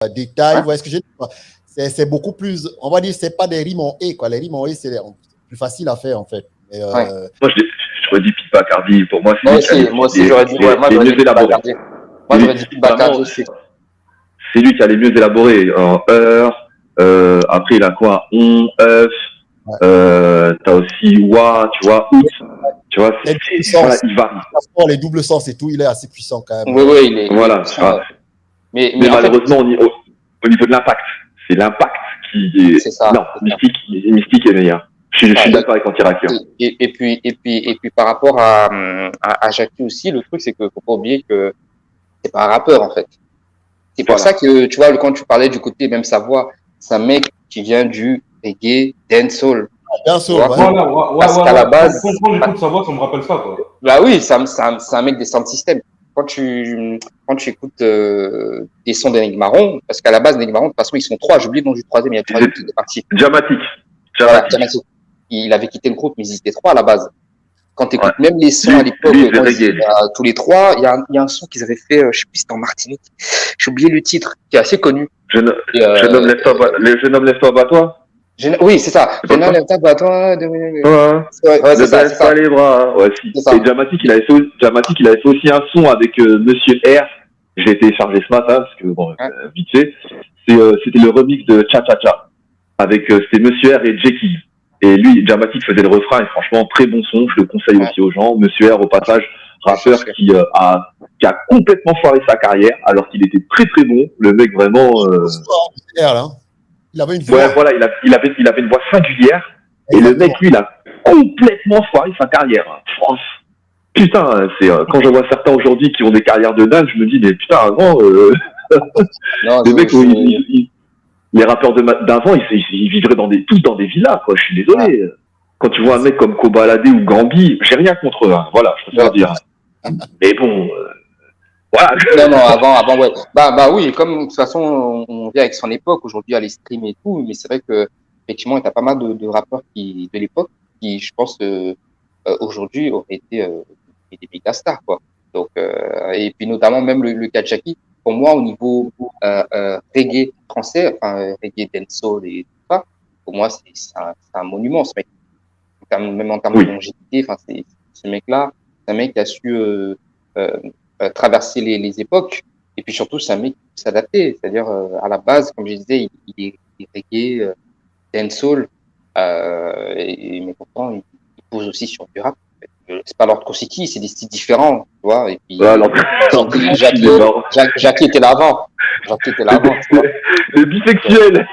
détail. Ouais. Vous voyez ce que je veux dire? C'est beaucoup plus, on va dire, c'est pas des rimes en et, quoi. Les rimes en et, c'est plus facile à faire, en fait. Mais, Ouais. Moi, j'aurais dit Pipe Bacardi. Pour moi, c'est Moi aussi, j'aurais dit, ouais, moi, j'aurais dit Bacardi. Moi, j'aurais dit Bacardi aussi. C'est lui qui a les mieux élaborés. Heure, après, il a quoi? On, œuf, t'as aussi wa, tu vois, out. Tu vois, voilà, il varie. Les doubles sens et tout, il est assez puissant quand même. Oui, il est. Voilà. Mais malheureusement, au niveau de l'impact, c'est l'impact qui est. C'est ça. Non, Mystique est meilleur. Je suis d'accord avec Antiraki. Et puis par rapport à Jackie aussi, le truc, c'est que faut pas oublier que c'est pas un rappeur, en fait. C'est pour ça que, tu vois, quand tu parlais du côté, même sa voix, c'est un mec qui vient du reggae, dancehall. Dancehall, ouais. Parce qu'à la base. Quand j'écoute sa voix, ça me rappelle ça, quoi. Bah oui, c'est un mec des sound systems. Quand tu écoutes des sons d'Enigmaron, parce qu'à la base, d'Enigmaron, de toute façon, ils sont trois. J'ai oublié le nom du troisième, il y a le troisième qui est parti. Dramatic. Voilà, Dramatic. Il avait quitté le groupe, mais ils étaient trois à la base. Quand tu écoutes même les sons à l'époque, tous les trois, il y a un son qu'ils avaient fait, je sais plus, c'était en Martinique. J'ai oublié le titre, qui est assez connu. Jeune homme, lève-toi, bats-toi. Oui, c'est ça. Jeune homme, lève-toi, bats-toi. Ouais, c'est ça. Pas les bras. Ouais, si. Et Dramatic, il avait fait aussi un son avec Monsieur R. Je l'ai téléchargé ce matin, parce que, bon, vite fait. C'était le remix de Cha Cha Cha. Avec, c'était Monsieur R et Jekyll. Et lui, Dramatic faisait le refrain, et franchement, très bon son, je le conseille aussi aux gens. Monsieur R, au passage, rappeur qui a complètement foiré sa carrière, alors qu'il était très très bon. Le mec, vraiment... Il avait une voix. Ouais, voilà, il avait une voix singulière, et le mec, lui, il a complètement foiré sa carrière. Putain, quand je vois certains aujourd'hui qui ont des carrières de dingue, je me dis, mais putain, avant... les mecs, les rappeurs d'avant, ils vivraient tous dans des villas, quoi. Je suis désolé. Ouais. Quand tu vois un mec comme Kobalade ou Gambi, j'ai rien contre eux, hein. Voilà, je préfère dire. Mais bon, voilà. Non, avant, ouais. Bah oui, comme de toute façon, on vit avec son époque, aujourd'hui, à les stream et tout, mais c'est vrai que, effectivement, il y a pas mal de rappeurs de l'époque qui, je pense, aujourd'hui, auraient été des méga stars, quoi. Donc, et puis notamment, même le cas de Jackie, pour moi, au niveau reggae français, enfin reggae dancehall et tout ça, pour moi, c'est un monument, ce mec. Même en termes de longévité, enfin, ce mec-là, c'est un mec qui a su traverser les époques, et puis surtout, c'est un mec qui s'adapter. C'est-à-dire, à la base, comme je disais, il est reggae, dancehall, mais pourtant, il pose aussi sur du rap. C'est pas Lord Kosiki, c'est des styles différents, tu vois. Et puis, Jackie était là avant. Le bisexuel.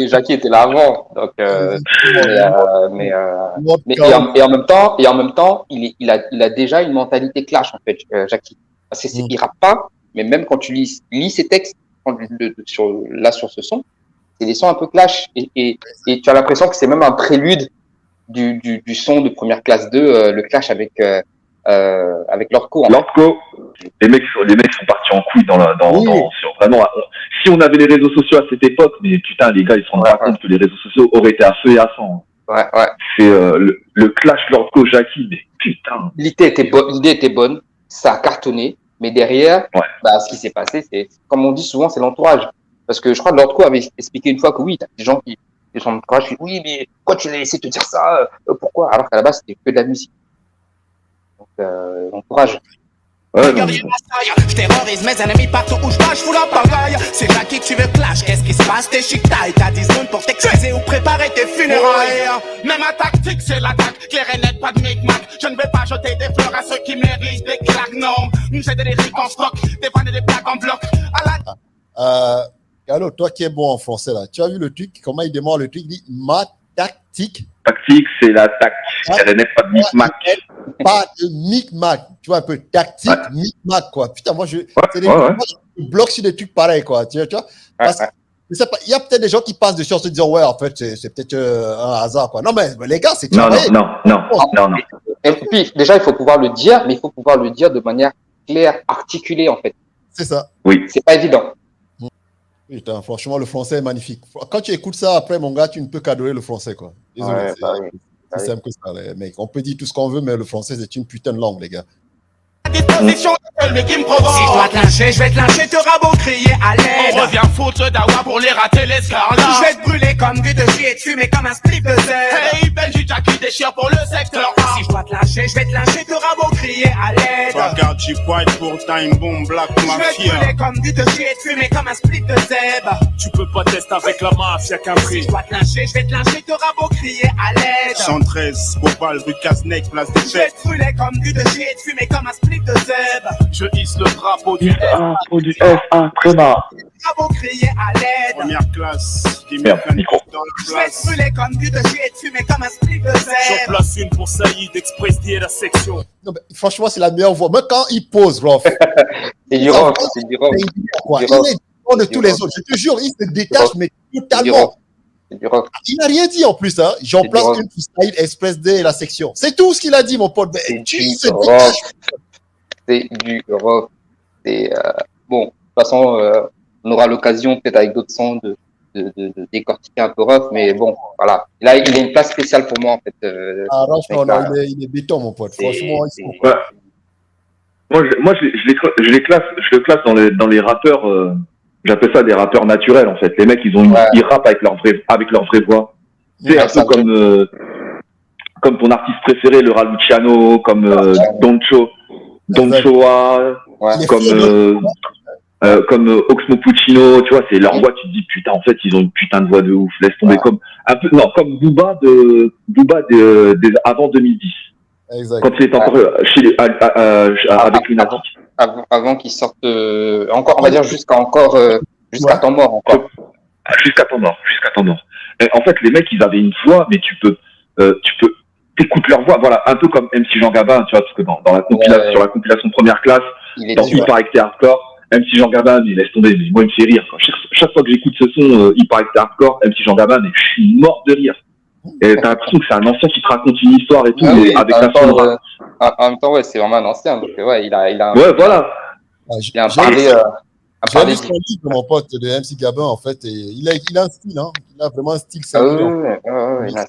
Jackie était là avant. Donc, et en même temps, il a déjà une mentalité clash, en fait, Jackie. Parce que il rappe pas, mais même quand tu lis ses textes, sur ce son, c'est des sons un peu clash, et tu as l'impression que c'est même un prélude du son de première classe 2, le clash avec Lordco. Lordco, les mecs sont partis en couille vraiment. Si on avait les réseaux sociaux à cette époque, mais putain, les gars, ils se rendent pas compte que les réseaux sociaux auraient été à feu et à sang. Ouais. C'est le clash Lordco Jackie, mais putain. L'idée était bonne, ça a cartonné, mais derrière, ce qui s'est passé, c'est, comme on dit souvent, c'est l'entourage. Parce que je crois que Lordco avait expliqué une fois que oui, t'as des gens qui sont entourage, oui, mais pourquoi tu l'as laissé te dire ça, pourquoi? Alors qu'à la base, c'était que de la musique. Donc, l'entourage. Je terrorise mes ennemis partout où je passe, je fous la pagaille. C'est là qui tu veux clash, qu'est-ce qui se passe? T'es chic taille, t'as 10 secondes pour t'excuser ou préparer tes funérailles. Même ma tactique, c'est l'attaque, clair et net, pas de micmac. Je ne vais pas jeter des fleurs à ceux qui méritent des claques, non. J'ai des lyriques en stock, des vannes et des plaques en bloc. Gallo, toi qui es bon en français, là, tu as vu le truc, comment il démarre le truc, il dit ma tactique. Tactique, c'est l'attaque, elle n'est pas de micmac. Pas de micmac, tu vois, un peu tactique, micmac, quoi. Putain, moi, je bloque sur des trucs pareils, quoi. Tu vois, parce que, il y a peut-être des gens qui passent dessus en se disant, ouais, en fait, c'est peut-être un hasard, quoi. Non, mais les gars, c'est non. Et puis, déjà, il faut pouvoir le dire, mais il faut pouvoir le dire de manière claire, articulée, en fait. C'est ça. Oui. C'est pas évident. Putain, franchement, le français est magnifique. Quand tu écoutes ça, après, mon gars, tu ne peux qu'adorer le français, quoi. Désolé, c'est simple que ça, les mecs. On peut dire tout ce qu'on veut, mais le français, c'est une putain de langue, les gars. disposition, c'est lui qui me provoque. Si je dois te lyncher, je vais te lyncher, t'auras beau crier à l'aide. On revient foutre Dawa pour les rater les scarlats. Je vais te brûler comme du de chier et te fumer comme un slip de zèle. Hey, Benji Jackie déchire pour le secteur A. Si je dois te lyncher, je vais te lyncher, t'auras beau crier à l'aide. Regarde, j'y white pour Time Bomb Black Je vais te Mafia. brûler comme du de chier et te fumer comme un split de zèbre. Tu peux pas tester avec la mafia qu'un Si prix. je dois te lyncher, je vais te lyncher, t'auras beau crier à l'aide. 113, Bopal, rue Casnec, place des Je vais fêtes. te brûler comme du de chier et te fumer comme un split de zèbre. Je hisse le drapeau du Du F1, Tréma. T'auras beau crier à l'aide. première classe. Des Merde, mecs micro. dans la Je vais te place. brûler comme du de chier et te fumer comme un split de J'en zèbre. place une pour Saïd, Express D et la section. Non, mais franchement, c'est la meilleure voix. Même quand il pose, Rof, C'est du rock, c'est du rock, quoi. Du Il rock. est différent de Du tous les rock. autres. Je te jure, il se détache, mais c'est du totalement. rock. C'est du rock. Il n'a rien dit en plus. Hein. J'en C'est place du rock. une pour Saïd, Express D et la section. C'est tout ce qu'il a dit, mon pote. Mais C'est tu du se rock. détache. C'est du rock. C'est bon. De toute façon, on aura l'occasion peut-être avec d'autres sons de décortiquer un peu rock, mais bon, voilà. Là, il a une place spéciale pour moi en fait. Ah, franchement, mec, là, non, il est béton, mon pote. c'est- Franchement, c'est- il Ouais. Moi, je les classe dans les rappeurs. J'appelle ça des rappeurs naturels en fait. Les mecs, Ouais. ils rappent avec leur vraie voix. C'est Ouais, un ça, peu comme ton artiste préféré, le Raluciano, comme Doncho, Donchoa, Ouais. il est comme fou, comme Oxmo Puccino. Tu vois, c'est leur voix. Tu te dis putain, en fait, ils ont une putain de voix de ouf. Laisse tomber Ouais. comme un peu comme Booba avant 2010. Exact. Quand il était encore avec Lunatic. Avant qu'ils sortent encore, on va dire jusqu'à Ouais. temps mort encore. Jusqu'à temps mort. Et en fait, les mecs, ils avaient une voix, mais tu peux t'écoutes leur voix. Voilà, un peu comme MC Jean Gabin, tu vois, parce que dans la compilation, Ouais. sur la compilation première classe, Il est dans dessus, ouais. Hyperacté Hardcore, MC Jean Gabin, il laisse tomber, mais moi, il me fait rire. Quoi. Chaque fois que j'écoute ce son Hyperacté Hardcore, MC Jean Gabin, mais je suis mort de rire. Et t'as l'impression que c'est un ancien qui te raconte une histoire et tout, Ah mais oui, avec en la même temps, sonora. en même temps, ouais, c'est vraiment un ancien. Donc, ouais, il a Ouais, voilà. Ah, il a un j'ai- parler, un J'ai parler. lu son livre, mon pote, de MC Gabin, en fait, et il a un style, hein. Il a vraiment un style Ah oui, singulier. ouais, là,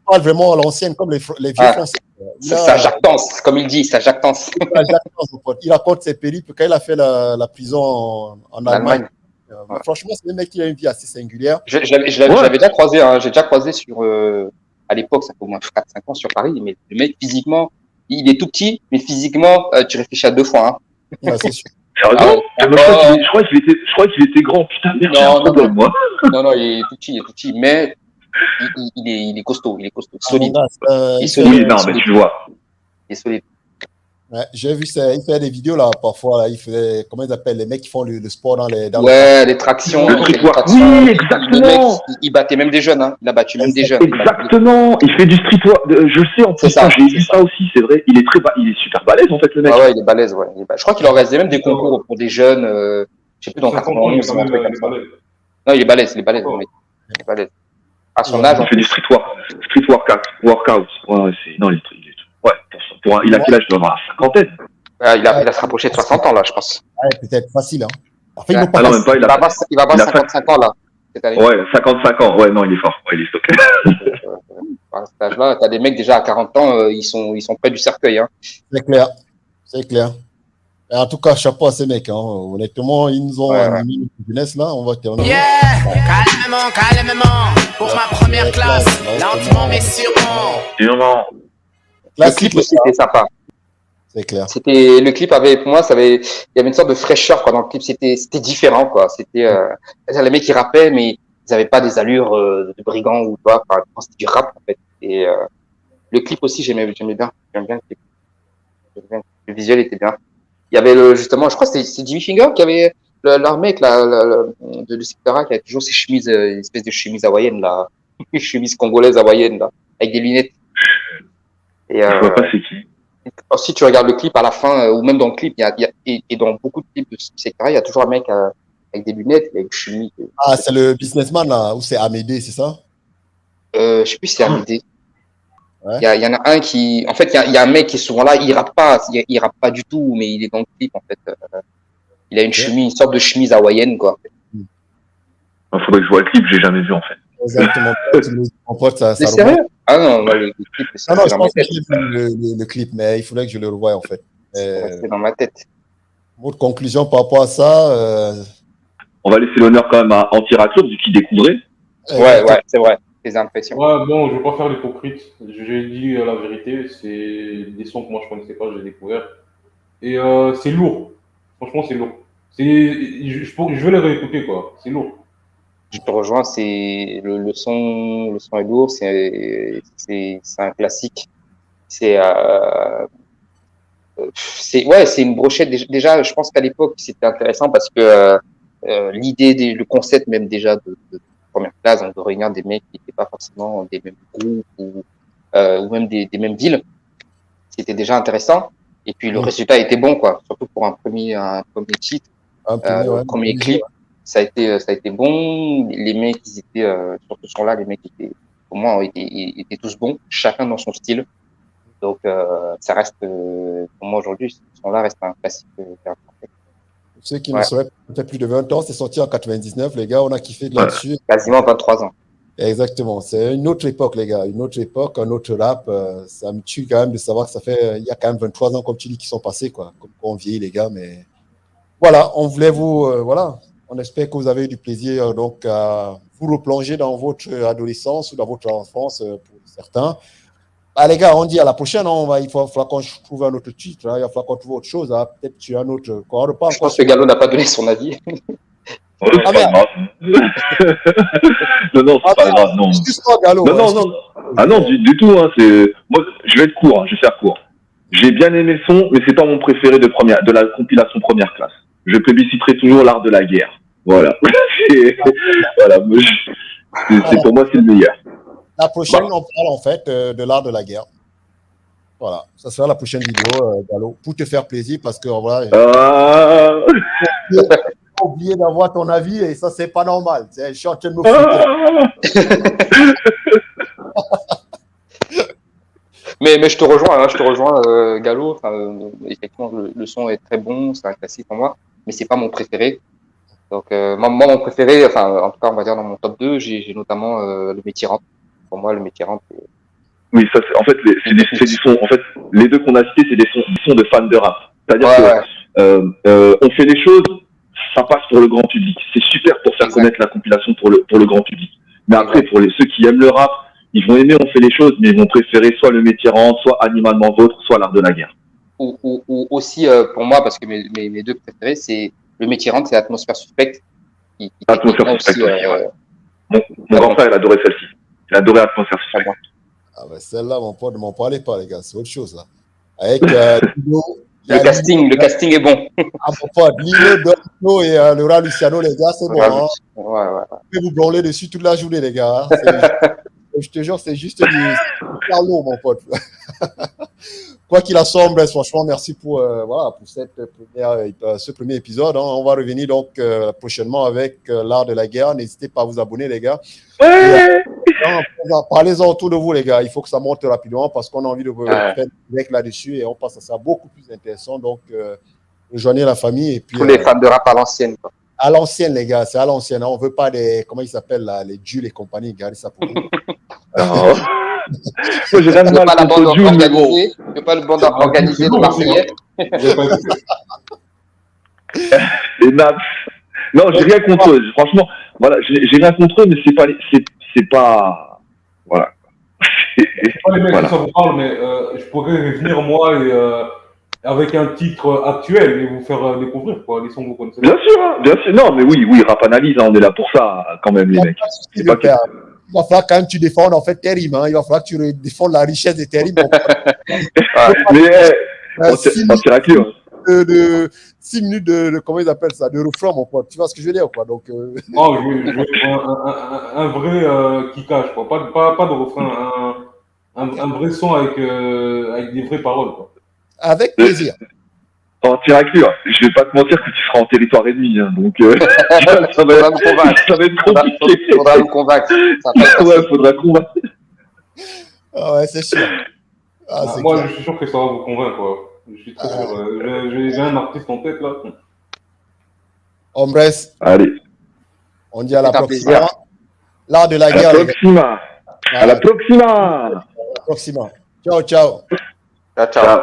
Il parle vraiment à l'ancienne, comme les vieux Ah. Français. Il c'est a sa jactance, comme il dit, sa jactance. la jactance, mon pote. Il raconte ses périples quand il a fait la prison en En Allemagne. Allemagne. Ouais. Franchement, c'est un mec qui a une vie assez singulière. Je l'avais déjà croisé, hein. J'ai déjà croisé sur, à l'époque, ça fait au moins 4-5 ans sur Paris, mais le mec, physiquement, il est tout petit, mais physiquement, tu réfléchis à deux fois, hein. Ouais, c'est sûr. Sérieusement Ah, Moi, je crois qu'il était grand. Putain, merde, j'ai un Non, problème, moi. Non, il est tout petit, mais il est costaud, solide. Ah, mon gars, Il est fait- solide. Oui, non, mais tu vois. Il est solide. ouais, j'ai vu ça. Il fait des vidéos là, parfois. Là, il fait, comment ils appellent les mecs qui font le sport dans les. Ouais, les tractions. Le il fait street des work. tractions. Oui, Le exactement. mec, il battait même des jeunes, hein. Il a battu même des jeunes. Exactement. Il fait du street work. Je le sais, en plus, C'est ça, j'ai c'est vu ça aussi, c'est vrai. Il est super balèze, en fait, le mec. Ouais, il est balèze, ouais. Je crois qu'il organisait même des concours pour des jeunes, je sais plus, dans 91, un truc comme ça. Non, il est balèze, le mec. Il est balèze. À son âge, Il fait du street workout. Ouais, c'est, non, ouais, il a quel âge? Il doit avoir la cinquantaine. il va se rapprocher de 60 ans, là, je pense. Ouais, peut-être facile. Hein. Après, ils Ouais. n'ont pas Ah non, fait- même pas, Il va avoir il a 55 ans, là, cette année. Ouais, 55 ans. Ouais, non, il est fort. Ouais, il est stocké. À cet âge-là, t'as des mecs déjà à 40 ans, ils sont près du cercueil, hein. C'est clair. C'est clair. Et en tout cas, chapeau à ces mecs. Hein. Honnêtement, ils nous ont Ouais, ouais. animé une jeunesse là. On va terminer. Yeah, calmement, pour ma première classe, lentement mais sûrement. Sûrement. Le Classique, clip aussi était sympa. c'est clair. Le clip avait, pour moi, il y avait une sorte de fraîcheur, quoi, dans le clip. C'était différent, quoi. Les mecs, ils rappaient, mais ils avaient pas des allures, de brigands ou quoi. Enfin, c'était du rap, en fait. Et, le clip aussi, j'aimais bien. J'aime bien le clip. Le visuel était bien. Il y avait justement, je crois que c'est Jimmy Finger qui avait, leur mec, là, de Sectora, qui a toujours ses chemises, une espèce de chemise hawaïenne, là. Une chemise congolaise hawaïenne, là. Avec des lunettes. Et, Je vois pas c'est qui. si tu regardes le clip à la fin, ou même dans le clip, et dans beaucoup de clips de Sectora, il y a toujours un mec avec des lunettes, avec une chemise. Ah, c'est le businessman là, ou c'est Amédée, c'est ça? Je sais plus si c'est Amédée. Ouais. Il y en a un qui, en fait, il y a un mec qui est souvent là, il rappe pas du tout, mais il est dans le clip, en fait. Il a une chemise, une sorte de chemise hawaïenne, quoi. Il faudrait que je vois le clip, j'ai jamais vu, en fait. Exactement. Mon pote, C'est ça sérieux? Ah non, le clip, c'est Non, je dans pense mes que têtes. j'ai vu le clip, mais il faudrait que je le revoie en fait. C'est resté dans ma tête. Votre conclusion par rapport à ça On va laisser l'honneur quand même à Anti-Raclure, vu qu'il découvrait. Ouais, c'est vrai. Tes impressions. Ouais, bon, je vais pas faire l'hypocrite. J'ai dit la vérité. C'est des sons que moi je connaissais pas, j'ai découvert. Et c'est lourd. Franchement, c'est lourd. Je vais les réécouter, quoi. C'est lourd. Je te rejoins, c'est le son est lourd, c'est un classique. C'est une brochette. Déjà, je pense qu'à l'époque, c'était intéressant parce que l'idée, le concept même déjà de première classe, de réunir des mecs qui n'étaient pas forcément des mêmes groupes ou même des mêmes villes, c'était déjà intéressant. Et puis le résultat était bon, quoi. Surtout pour un premier titre, premier clip. Ça a été bon. Les mecs, ils étaient, sur ce son-là, les mecs étaient, pour moi, ils étaient tous bons, chacun dans son style. Donc, ça reste, pour moi aujourd'hui, ce son-là reste un classique. Pour ceux qui ne sauraient pas, ça fait plus de 20 ans, c'est sorti en 99, les gars, on a kiffé de là-dessus. Quasiment 23 ans. Exactement, c'est une autre époque, les gars, une autre époque, un autre rap. Ça me tue quand même de savoir que il y a quand même 23 ans, comme tu dis, qui sont passés, quoi. Comme on vieillit, les gars, mais voilà, on voulait voilà. On espère que vous avez eu du plaisir donc à vous replonger dans votre adolescence ou dans votre enfance pour certains. Ah, les gars, on dit à la prochaine. Il va falloir qu'on trouve un autre titre. Hein, il va falloir qu'on trouve autre chose. Hein, peut-être tu as un autre. Je pense que Gallo n'a pas donné son avis. C'est pas grave. Non, c'est pas grave. Non. Gallo, non. Ah non, du tout. Hein, moi, je vais être court. Hein, je vais faire court. J'ai bien aimé le son, mais c'est pas mon préféré de la compilation première classe. Je plébisciterai toujours l'art de la guerre. Voilà. Voilà. C'est pour moi, c'est le meilleur. La prochaine, on parle en fait de l'art de la guerre. Voilà. Ça sera la prochaine vidéo, Gallo, pour te faire plaisir parce que voilà. Tu as oublié d'avoir ton avis et ça, c'est pas normal. Je suis en train de me foutre. Mais je te rejoins, Gallo. Effectivement, le son est très bon, c'est un classique pour moi, mais c'est pas mon préféré. Donc, moi, mon préféré, en tout cas, on va dire dans mon top 2, j'ai notamment le métier rap. Pour moi, le métier rap. Oui, ça, en fait, c'est du son. En fait, les deux qu'on a cités, c'est des sons de fans de rap. C'est-à-dire on fait les choses, ça passe pour le grand public. C'est super pour faire connaître la compilation pour le grand public. Mais après, pour ceux qui aiment le rap, ils vont aimer on fait les choses, mais ils vont préférer soit le métier rap, soit Animalement Vôtre, soit l'art de la guerre. Ou aussi, pour moi, parce que mes deux préférés, c'est le métier rap, c'est Atmosphère Suspecte. Atmosphère Suspecte. Mon grand frère, il adorait celle-ci. Il adorait Atmosphère Suspecte. Ah ben celle-là, mon pote, ne m'en parlez pas, les gars, c'est autre chose, là. Avec le casting est bon. Ah, mon pote, Lino, Dorno et Laura Luciano, les gars, c'est bon. Hein. Ouais. Vous pouvez vous branler dessus toute la journée, les gars. Hein. Je te jure, c'est juste du lourd, mon pote. Quoi qu'il en soit, Brest, franchement, merci pour ce premier épisode. Hein. On va revenir donc prochainement avec l'art de la guerre. N'hésitez pas à vous abonner, les gars. Parlez-en autour de vous, les gars. Il faut que ça monte rapidement parce qu'on a envie de faire avec là-dessus et on passe à ça beaucoup plus intéressant. Donc, rejoignez la famille. Et puis, tous les fans de rap à l'ancienne, quoi. À l'ancienne, les gars, c'est à l'ancienne. Hein. On ne veut pas comment ils s'appellent là, les Jules et compagnie. Gardez ça pour vous. Moi, j'ai rien de mal pas la bande Jules, mais bon. organisée. Je veux pas le bande organisée de Marseillais. Les Naps. Non, j'ai rien contre eux. Franchement, voilà, j'ai rien contre eux, mais c'est pas. Voilà. Pas les mecs que ça vous parle, mais je pourrais venir moi et avec un titre actuel et vous faire découvrir quoi, les sons que vous connaissez. Bien sûr. Non, mais oui, Rap Analyse, hein, on est là pour ça quand même, les mecs. Il va falloir quand même que tu défendes en fait tes rimes. Hein. Il va falloir que tu défendes la richesse de tes rimes. Mais on tire à clé. De 6 minutes de comment ils appellent ça, de refrain, mon pote. Tu vois ce que je veux dire, quoi. Donc, Non, je veux un vrai qui cache, quoi. Pas de refrain, un vrai son avec des vraies paroles, quoi. Avec plaisir. En tir à clé, je vais pas te mentir que tu seras en territoire ennemi, hein, donc ça va être compliqué. Faudra nous convaincre. Faudra convaincre. Ah ouais, c'est sûr. Moi, je suis sûr que ça va vous convaincre, quoi. Je suis très sûr. J'ai un artiste en tête, là. Hombres. Allez. On dit à la proxima. L'art de la guerre. À la proxima. Ciao. Ciao. Ciao.